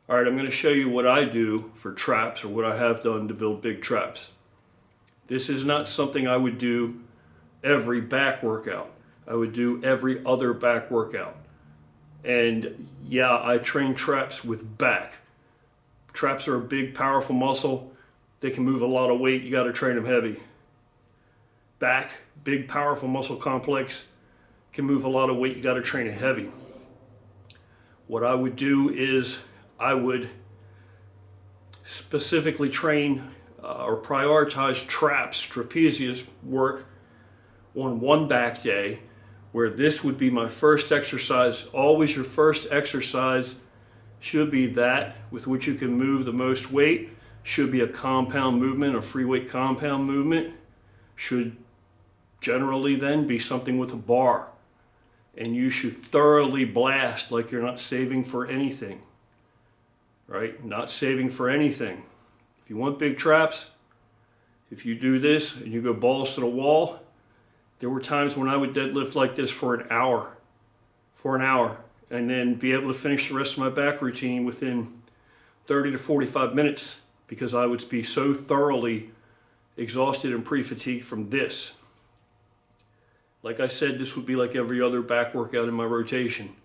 All right, I'm going to show you what I do for traps, or what I have done to build big traps. This is not something I would do every back workout. I would do every other back workout. And yeah, I train traps with back. Traps are a big, powerful muscle. They can move a lot of weight. You got to train them heavy. Back, big, powerful muscle complex, can move a lot of weight. You got to train it heavy. What I would do is I would specifically train or prioritize traps, trapezius work on one back day, where this would be my first exercise. Always your first exercise should be that with which you can move the most weight. Should be a compound movement, a free weight compound movement. Should generally then be something with a bar. And you should thoroughly blast like you're not saving for anything. Right? Not saving for anything. If you want big traps, if you do this and you go balls to the wall, there were times when I would deadlift like this for an hour, and then be able to finish the rest of my back routine within 30 to 45 minutes because I would be so thoroughly exhausted and pre-fatigued from this. Like I said, this would be like every other back workout in my rotation.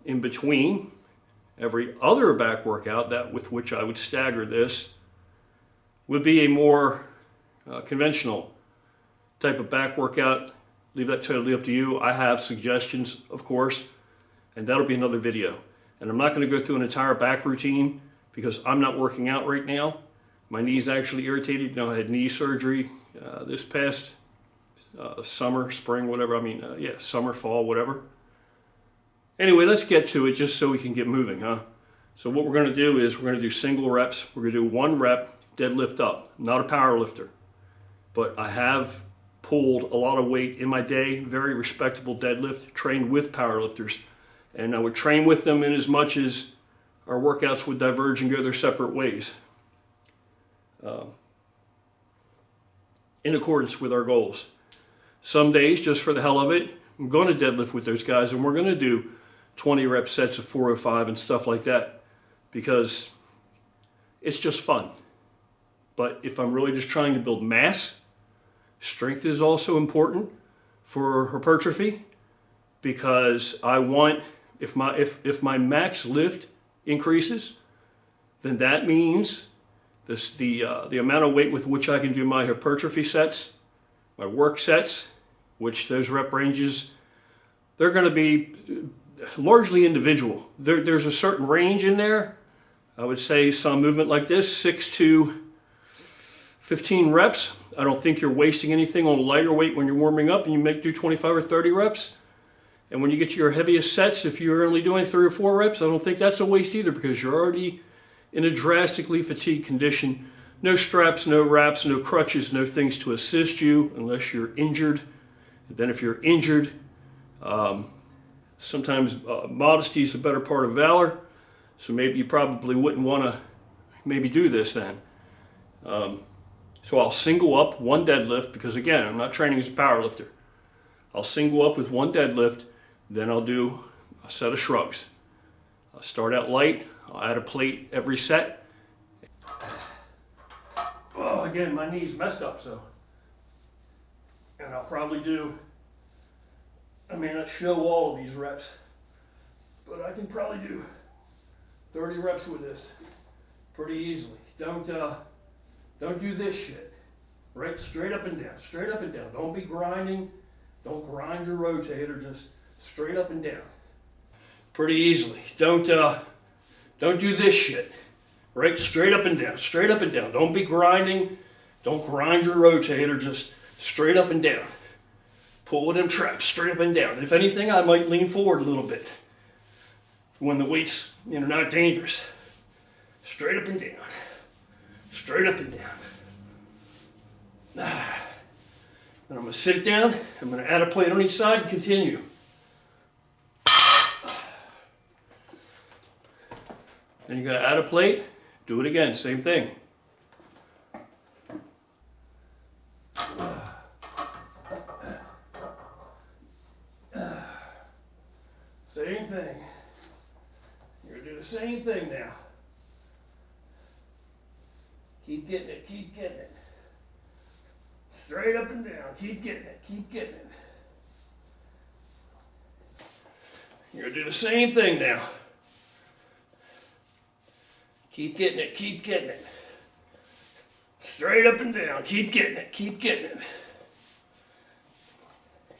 In between every other back workout, that with which I would stagger this, would be a more conventional type of back workout. Leave that totally up to you. I have suggestions, of course, and that'll be another video. And I'm not going to go through an entire back routine because I'm not working out right now. My knee's actually irritated. You know, I had knee surgery this past summer, spring, whatever. Summer, fall, whatever. Anyway, let's get to it just so we can get moving, huh? So what we're going to do is we're going to do single reps. We're going to do 1 rep deadlift up. I'm not a power lifter, but I have pulled a lot of weight in my day. Very respectable deadlift. Trained with power lifters, and I would train with them in as much as our workouts would diverge and go their separate ways, in accordance with our goals. Some days, just for the hell of it, I'm going to deadlift with those guys, and we're going to do 20 rep sets of 405 and stuff like that because it's just fun. But if I'm really just trying to build mass, strength is also important for hypertrophy, because I want, if my max lift increases, then that means the amount of weight with which I can do my hypertrophy sets, my work sets, which those rep ranges, they're going to be largely individual. There's a certain range in there. I would say some movement like this, 6 to 15 reps. I don't think you're wasting anything on lighter weight when you're warming up and you do 25 or 30 reps. And when you get to your heaviest sets, if you're only doing 3 or 4 reps, I don't think that's a waste either, because you're already in a drastically fatigued condition. No straps, no wraps, no crutches, no things to assist you unless you're injured. And then if you're injured, sometimes modesty is a better part of valor. So maybe you probably wouldn't want to maybe do this then. So I'll single up 1 deadlift, because again, I'm not training as a power lifter. I'll single up with 1 deadlift, then I'll do a set of shrugs. I'll start out light, I'll add a plate every set. Well, again, my knee's messed up, and I'll probably I may not show all of these reps, but I can probably do 30 reps with this pretty easily. Don't do this shit. Right? Straight up and down. Straight up and down. Don't be grinding. Don't grind your rotator. Just straight up and down. Pretty easily. Don't do this shit. Right? Straight up and down. Straight up and down. Don't be grinding. Don't grind your rotator. Just straight up and down. Pull with them traps. Straight up and down. If anything, I might lean forward a little bit when the weight's not dangerous. Straight up and down. Straight up and down. Then I'm going to sit it down. I'm going to add a plate on each side and continue. Then you're going to add a plate. Do it again. Same thing. Same thing. You're gonna do the same thing now. Keep getting it, keep getting it. Straight up and down, keep getting it, keep getting it. You're gonna do the same thing now. Keep getting it, keep getting it. Straight up and down, keep getting it, keep getting it.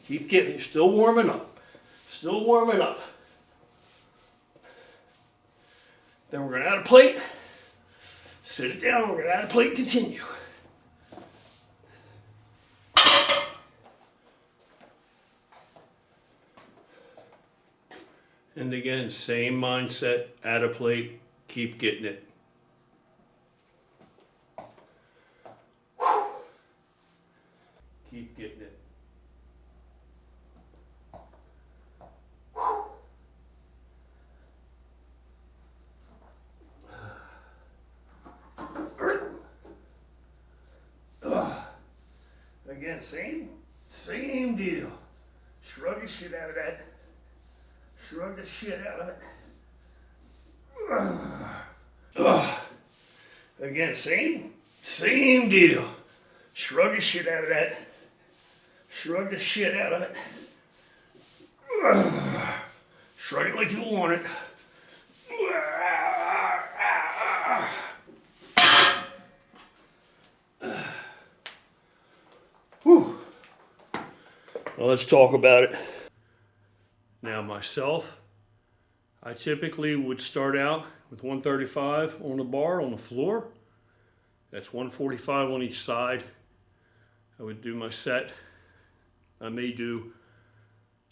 Keep getting it, you're still warming up. Still warming up. Then we're gonna add a plate. Sit it down, we're gonna add a plate and continue. And again, same mindset, add a plate, keep getting it. Keep getting it. Again, same deal. Shrug the shit out of that. Shrug the shit out of it. Again, same deal. Shrug the shit out of that. Shrug the shit out of it. Shrug it like you want it. Whew. Well, let's talk about it. Now myself, I typically would start out with 135 on the bar on the floor. That's 145 on each side. I would do my set. I may do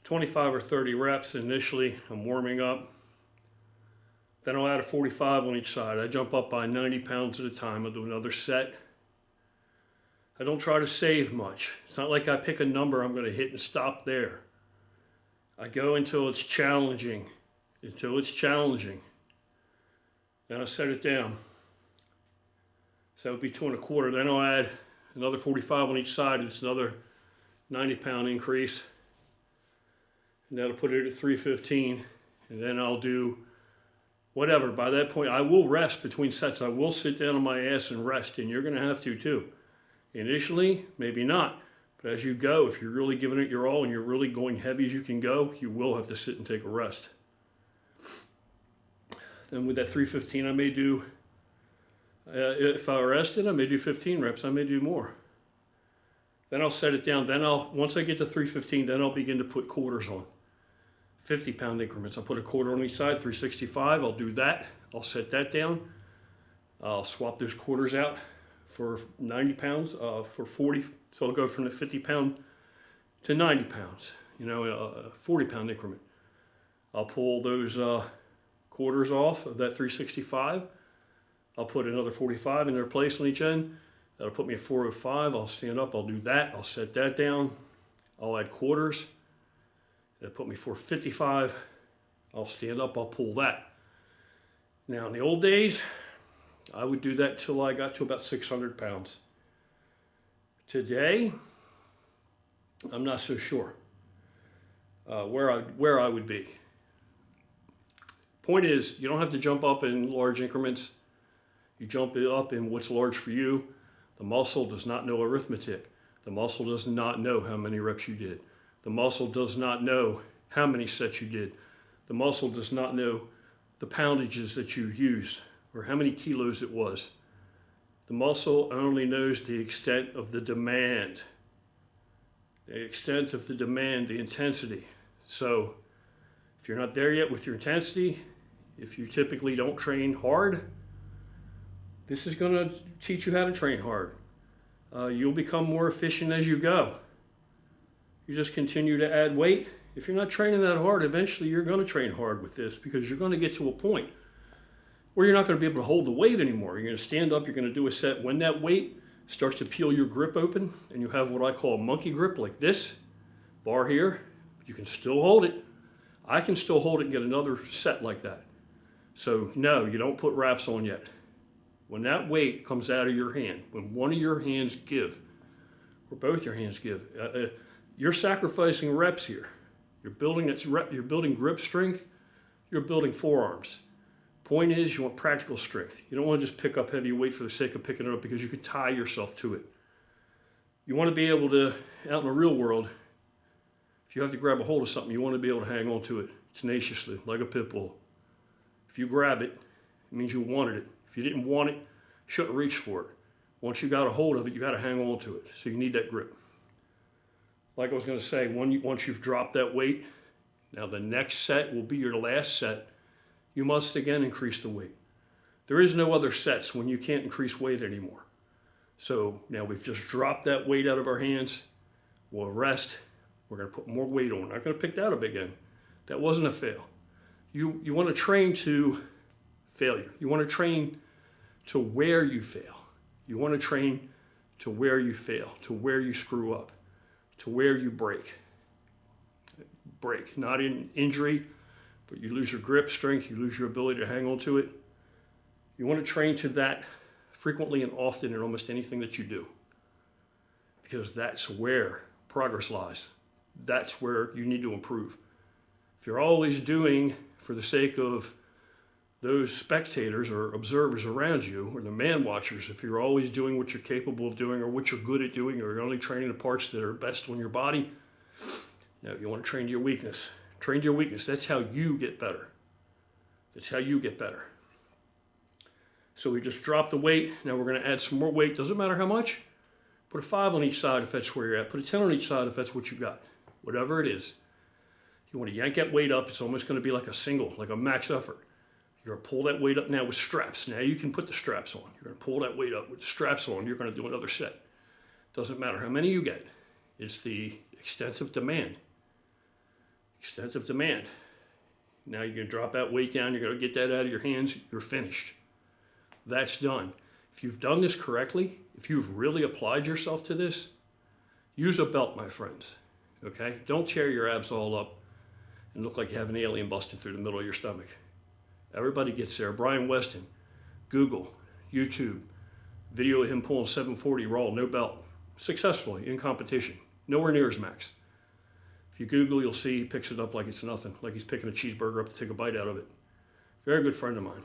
25 or 30 reps initially. I'm warming up. Then I'll add a 45 on each side. I jump up by 90 pounds at a time. I'll do another set. I don't try to save much. It's not like I pick a number I'm going to hit and stop there. I go until it's challenging. Then I set it down. So that would be 2.25. Then I'll add another 45 on each side. It's another 90-pound increase. And that'll put it at 315. And then I'll do whatever. By that point, I will rest between sets. I will sit down on my ass and rest. And you're going to have to too. Initially, maybe not. But as you go, if you're really giving it your all and you're really going heavy as you can go, you will have to sit and take a rest. Then with that 315, I may do, if I rested, I may do 15 reps. I may do more. Then I'll set it down. Then once I get to 315, then I'll begin to put quarters on. 50-pound increments. I'll put a quarter on each side, 365. I'll do that. I'll set that down. I'll swap those quarters out for 90 pounds, for 40. So I'll go from the 50-pound to 90 pounds, a 40-pound increment. I'll pull those quarters off of that 365. I'll put another 45 in their place on each end. That'll put me at 405. I'll stand up, I'll do that. I'll set that down. I'll add quarters. That'll put me 455. I'll stand up, I'll pull that. Now in the old days, I would do that till I got to about 600 pounds. Today, I'm not so sure where I would be. Point is, you don't have to jump up in large increments. You jump it up in what's large for you. The muscle does not know arithmetic. The muscle does not know how many reps you did. The muscle does not know how many sets you did. The muscle does not know the poundages that you used or how many kilos it was. The muscle only knows the extent of the demand. The extent of the demand, the intensity. So if you're not there yet with your intensity, if you typically don't train hard, this is going to teach you how to train hard. You'll become more efficient as you go. You just continue to add weight. If you're not training that hard, eventually you're going to train hard with this because you're going to get to a point where you're not going to be able to hold the weight anymore. You're going to stand up, you're going to do a set. When that weight starts to peel your grip open and you have what I call a monkey grip like this, bar here, you can still hold it. I can still hold it and get another set like that. So no, you don't put wraps on yet. When that weight comes out of your hand, when one of your hands give, or both your hands give, you're sacrificing reps here. You're building grip strength. You're building forearms. Point is, you want practical strength. You don't want to just pick up heavy weight for the sake of picking it up because you could tie yourself to it. You want to be able to, out in the real world, if you have to grab a hold of something, you want to be able to hang on to it tenaciously, like a pit bull. If you grab it, it means you wanted it. If you didn't want it, you shouldn't reach for it. Once you got a hold of it, you got to hang on to it. So you need that grip. Like I was going to say, once you've dropped that weight, now the next set will be your last set. You must again increase the weight. There is no other sets when you can't increase weight anymore. So now we've just dropped that weight out of our hands. We'll rest. We're going to put more weight on. Not going to pick that up again. That wasn't a fail. You want to train to failure. You want to train to where you fail. You want to train to where you fail, to where you screw up, to where you break. Break, not in injury, but you lose your grip strength, you lose your ability to hang on to it. You want to train to that frequently and often in almost anything that you do, because that's where progress lies. That's where you need to improve. If you're always doing for the sake of those spectators or observers around you, or the man watchers, if you're always doing what you're capable of doing or what you're good at doing, or you're only training the parts that are best on your body, you want to train to your weakness. Train to your weakness. That's how you get better. That's how you get better. So we just dropped the weight. Now we're going to add some more weight. Doesn't matter how much. Put a 5 on each side if that's where you're at. Put a 10 on each side if that's what you got. Whatever it is. You want to yank that weight up. It's almost going to be like a single, like a max effort. You're going to pull that weight up now with straps. Now you can put the straps on. You're going to pull that weight up with the straps on. You're going to do another set. Doesn't matter how many you get. It's the extent of demand. Extent of demand. Now you're going to drop that weight down. You're going to get that out of your hands. You're finished. That's done. If you've done this correctly, if you've really applied yourself to this, use a belt, my friends. Okay? Don't tear your abs all up and look like you have an alien busted through the middle of your stomach. Everybody gets there. Brian Weston, Google, YouTube, video of him pulling 740 raw, no belt, successfully in competition, nowhere near his max. If you Google, you'll see he picks it up like it's nothing, like he's picking a cheeseburger up to take a bite out of it. Very good friend of mine.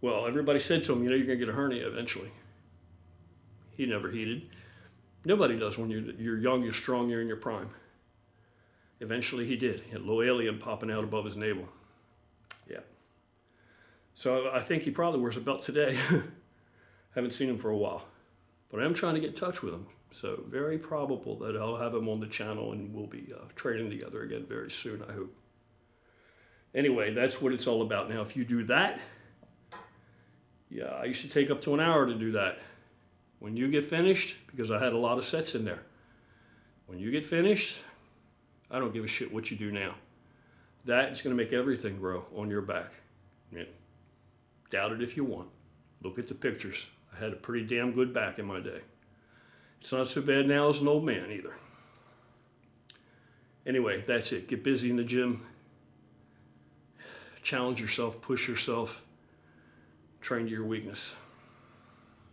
Well, everybody said to him, you're going to get a hernia eventually. He never heeded. Nobody does when you're young, you're strong, you're in your prime. Eventually he did. He had a little alien popping out above his navel. Yeah. So I think he probably wears a belt today. Haven't seen him for a while. But I am trying to get in touch with him. So very probable that I'll have him on the channel and we'll be training together again very soon, I hope. Anyway, that's what it's all about. Now, if you do that, yeah, I used to take up to an hour to do that. When you get finished, because I had a lot of sets in there, when you get finished, I don't give a shit what you do now. That is going to make everything grow on your back. Yeah. Doubt it if you want. Look at the pictures. I had a pretty damn good back in my day. It's not so bad now as an old man either. Anyway, that's it. Get busy in the gym. Challenge yourself, push yourself, train to your weakness.